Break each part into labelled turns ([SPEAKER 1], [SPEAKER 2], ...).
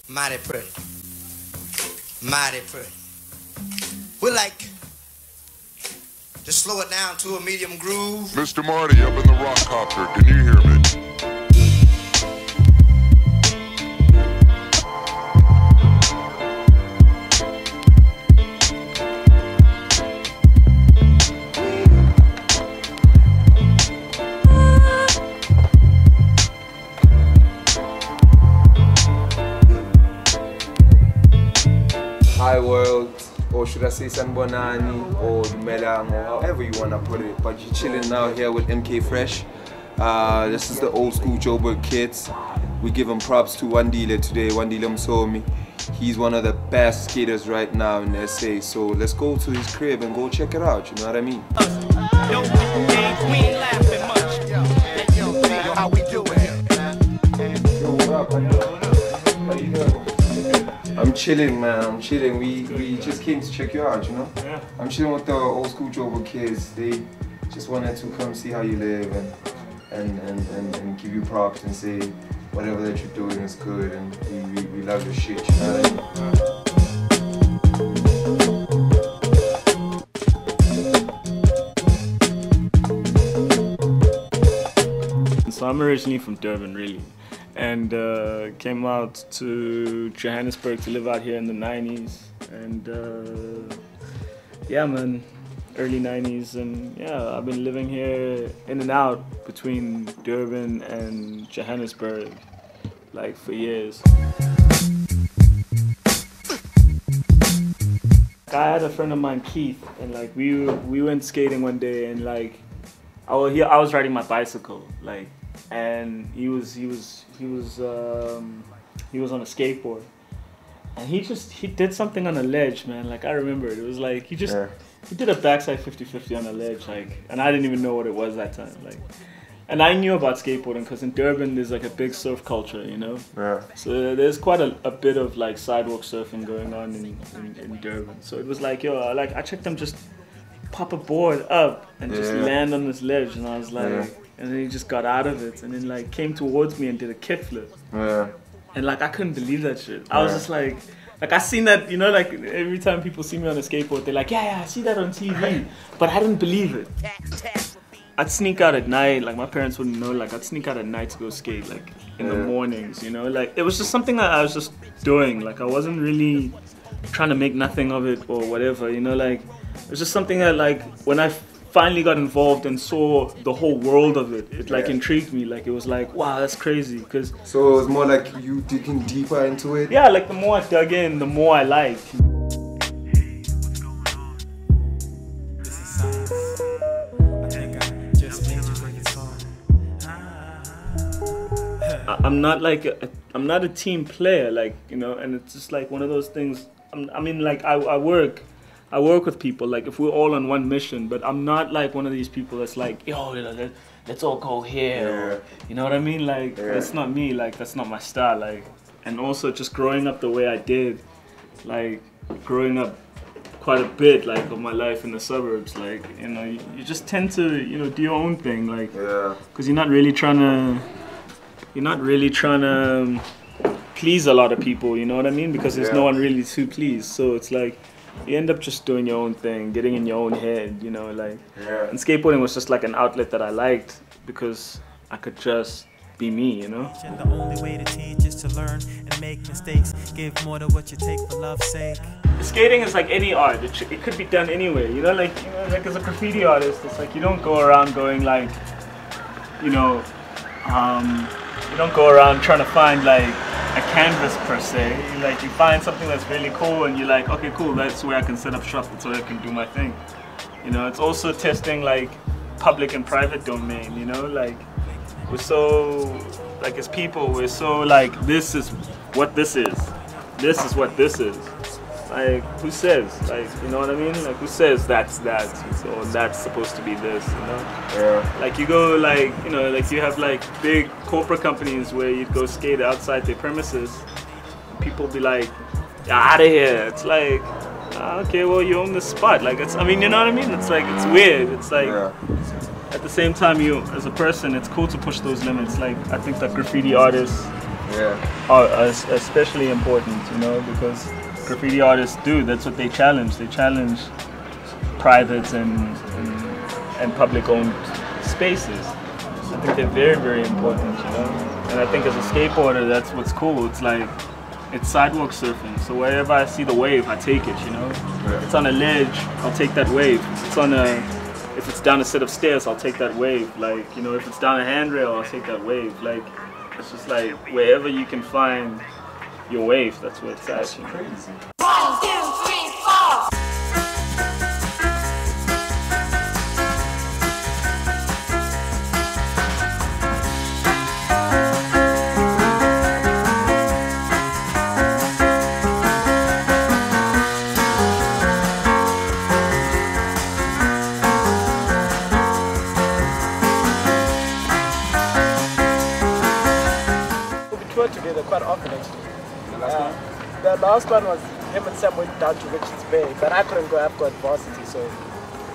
[SPEAKER 1] Mighty pretty. Mighty pretty. We like to slow it down to a medium groove.
[SPEAKER 2] Mr. Marty up in the rock copter, can you hear me?
[SPEAKER 3] Hi world, or should I say San Bonani, or Melang, or however you want to put it. But you're chilling now here with MKAY Fresh. This is the old school Joburg kids. We give them props to Wandile today, Wandile Msomi. He's one of the best skaters right now in SA. So let's go to his crib and go check it out, you know what I mean?
[SPEAKER 1] How we doing?
[SPEAKER 3] Yo, what up, man? How you doing? I'm chilling, man. I'm chilling. We just came to check you out, you know?
[SPEAKER 4] Yeah.
[SPEAKER 3] I'm chilling with the old school Joburg kids. They just wanted to come see how you live and give you props and say whatever that you're doing is good and we love your shit, you know what I mean?
[SPEAKER 4] So I'm originally from Durban, really, and came out to Johannesburg to live out here in the 90s, and yeah, man, early 90s, and yeah, I've been living here in and out between Durban and Johannesburg like for years. I had a friend of mine, Keith, and like we went skating one day, and like I was riding my bicycle, like, and he was on a skateboard, and he did something on a ledge, man. Like I remember it was like he did a backside 50-50 on a ledge, like, and I didn't even know what it was that time, like. And I knew about skateboarding because in Durban there's like a big surf culture, you know.
[SPEAKER 3] Yeah.
[SPEAKER 4] So there's quite a bit of like sidewalk surfing going on in Durban. So it was like, yo, I checked them just pop a board up and just land on this ledge, and I was like, and then he just got out of it and then like came towards me and did a kickflip.
[SPEAKER 3] Yeah.
[SPEAKER 4] And like I couldn't believe that shit. I was just like I seen that, you know, like every time people see me on a skateboard, they're like, yeah, I see that on TV, but I didn't believe it. I'd sneak out at night, like my parents wouldn't know, like I'd sneak out at night to go skate, like in the mornings, you know, like it was just something that I was just doing, like I wasn't really trying to make nothing of it or whatever, you know, like it was just something that like when I finally got involved and saw the whole world of it, it like intrigued me, like it was like, wow, that's crazy, because...
[SPEAKER 3] So it was more like you digging deeper into it?
[SPEAKER 4] Yeah, like the more I dug in, the more I liked. I'm not like I'm not a team player, like, you know, and it's just like one of those things. I mean, like I work with people, like if we're all on one mission, but I'm not like one of these people that's like, yo, let's all go here, or, you know what I mean? Like that's not me, like that's not my style, like. And also just growing up the way I did, like growing up quite a bit, like of my life in the suburbs, like, you know, you just tend to, you know, do your own thing, like, because you're not really trying to please a lot of people, you know what I mean? Because there's no one really to please. So it's like you end up just doing your own thing, getting in your own head, you know, like. And skateboarding was just like an outlet that I liked because I could just be me, you know.
[SPEAKER 5] The only way to teach is to learn and make mistakes. Give more to what you take for love's sake.
[SPEAKER 4] Skating is like any art. It could be done anywhere, you know, like as a graffiti artist, it's like you don't go around going like, you know, you don't go around trying to find like a canvas per se. Like you find something that's really cool and you're like, okay, cool, that's where I can set up shop, that's where I can do my thing. You know, it's also testing like public and private domain, you know, like we're so, like as people, we're so like, this is what this is what this is. Like, who says? Like, you know what I mean? Like, who says that's that, or that's supposed to be this, you know? Like, you go, like, you know, like, you have, like, big corporate companies where you'd go skate outside their premises, and people be like, out of here. It's like, okay, well, you own the spot. Like, it's, I mean, you know what I mean? It's like, it's weird. It's like, at the same time, you, as a person, it's cool to push those limits. Like, I think that graffiti artists are especially important, you know, because graffiti artists that's what they challenge. They challenge private and public-owned spaces. I think they're very, very important, you know. And I think as a skateboarder, that's what's cool. It's like, it's sidewalk surfing. So wherever I see the wave, I take it, you know. It's on a ledge, I'll take that wave. If it's down a set of stairs, I'll take that wave. Like, you know, if it's down a handrail, I'll take that wave. Like, it's just like, wherever you can find your wave, that's where it's at. You know?
[SPEAKER 6] Crazy. 1, 2, 3, 4.
[SPEAKER 7] Together quite often actually. The last one was him and Sam went down to Richards Bay, but I couldn't go, I've got varsity, so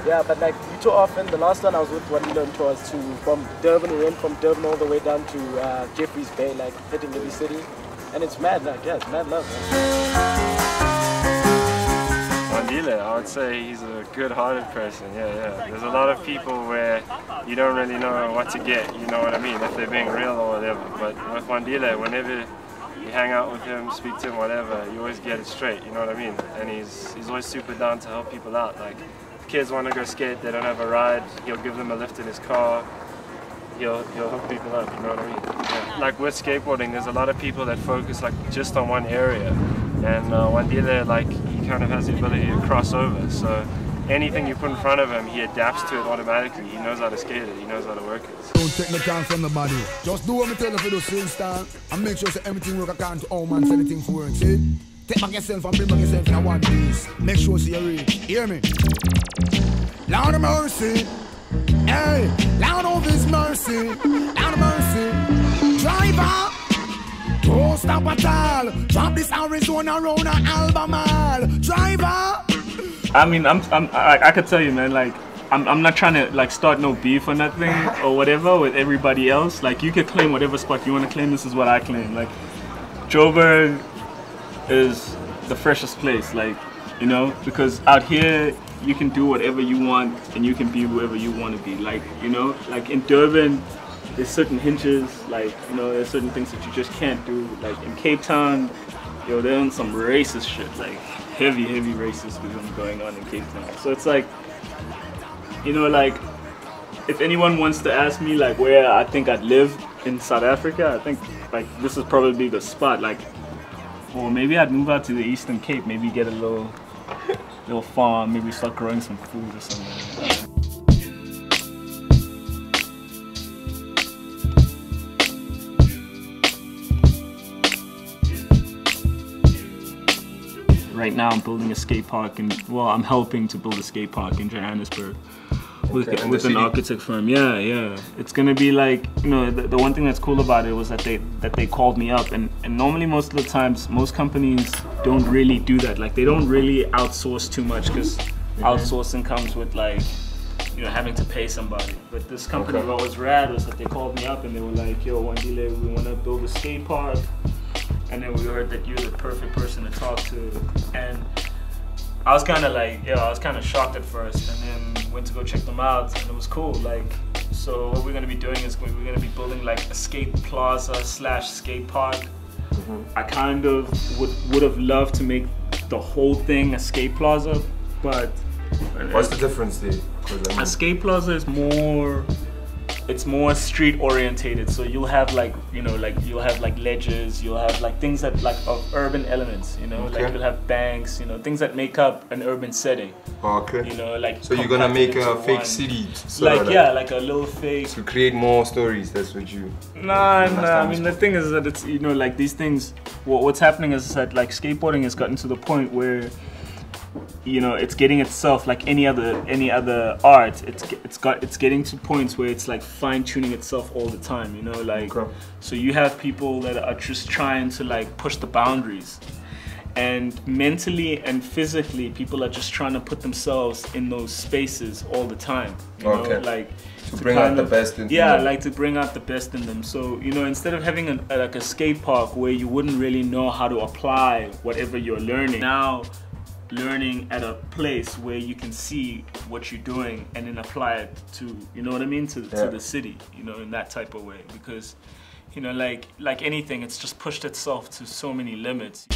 [SPEAKER 7] yeah, but like we too often. The last one I was with Wandile Msomi from Durban. We went from Durban all the way down to JHB's Bay, like hitting every city, and it's mad, like yeah, it's mad love, man.
[SPEAKER 8] Wandile, I would say he's a good-hearted person, yeah. There's a lot of people where you don't really know what to get, you know what I mean, if they're being real or whatever. But with Wandile, whenever you hang out with him, speak to him, whatever, you always get it straight, you know what I mean? And he's always super down to help people out. Like, if kids want to go skate, they don't have a ride, he'll give them a lift in his car. He'll hook people up, you know what I mean? Yeah. Like with skateboarding, there's a lot of people that focus like just on one area. And Wandile, like, he kind of has the ability to cross over. So anything you put in front of him, he adapts to it automatically. He knows how to skate it, he knows how to work it.
[SPEAKER 9] Don't take no time from nobody. Just do what me tell you for the same style and make sure that everything work according to all man's anything for work, see? Take back yourself and bring back yourself in one piece. Make sure see you reach. Hear me? Lord of mercy. Hey, Lord of his mercy. Lord of mercy. Driver. Don't stop at all. Drop this Arizona Rona Albemarle. Driver.
[SPEAKER 4] I mean, I could tell you, man. Like, I'm not trying to like start no beef or nothing or whatever with everybody else. Like, you could claim whatever spot you want to claim. This is what I claim. Like, Joburg is the freshest place. Like, you know, because out here you can do whatever you want and you can be whoever you want to be. Like, you know, like in Durban, there's certain hinges, like, you know, there's certain things that you just can't do. Like in Cape Town, yo, they're on some racist shit, like heavy racism going on in Cape Town. So it's like, you know, like, if anyone wants to ask me like where I think I'd live in South Africa, I think like this is probably the spot. Like, or maybe I'd move out to the Eastern Cape, maybe get a little farm, maybe start growing some food or something. Right now I'm building a skate park, and well, I'm helping to build a skate park in Johannesburg with an architect firm. Yeah. It's gonna be like, you know, the one thing that's cool about it was that they called me up, and normally most of the times most companies don't really do that. Like, they don't really outsource too much, because outsourcing comes with, like, you know, having to pay somebody. But this company, what was rad was that they called me up and they were like, yo, Wandile, we want to build a skate park. And then we heard that you're the perfect person to talk to. And I was kind of like, I was kind of shocked at first, and then went to go check them out, and it was cool. Like, so what we're going to be doing is we're going to be building like a skate plaza / skate park. I kind of would have loved to make the whole thing a skate plaza, but
[SPEAKER 3] what's the difference there?
[SPEAKER 4] A skate plaza is more, it's more street orientated. So you'll have like, you know, like you'll have like ledges, you'll have like things that like of urban elements, you know, like you'll have banks, you know, things that make up an urban setting.
[SPEAKER 3] Okay.
[SPEAKER 4] You know, like,
[SPEAKER 3] so you're gonna make a fake city,
[SPEAKER 4] like like a little fake,
[SPEAKER 3] to create more stories. That's what you.
[SPEAKER 4] Nah. I mean, the thing is that it's, you know, like these things. What's happening is that like skateboarding has gotten to the point where, you know, it's getting itself like any other art. It's getting to points where it's like fine tuning itself all the time. You know, like so you have people that are just trying to like push the boundaries. And mentally and physically, people are just trying to put themselves in those spaces all the time. You know? Like,
[SPEAKER 3] to bring out the best in them.
[SPEAKER 4] Yeah, like to bring out the best in them. So, you know, instead of having like a skate park where you wouldn't really know how to apply whatever you're learning, now learning at a place where you can see what you're doing and then apply it to, you know what I mean, to the city, you know, in that type of way. Because, you know, like anything, it's just pushed itself to so many limits.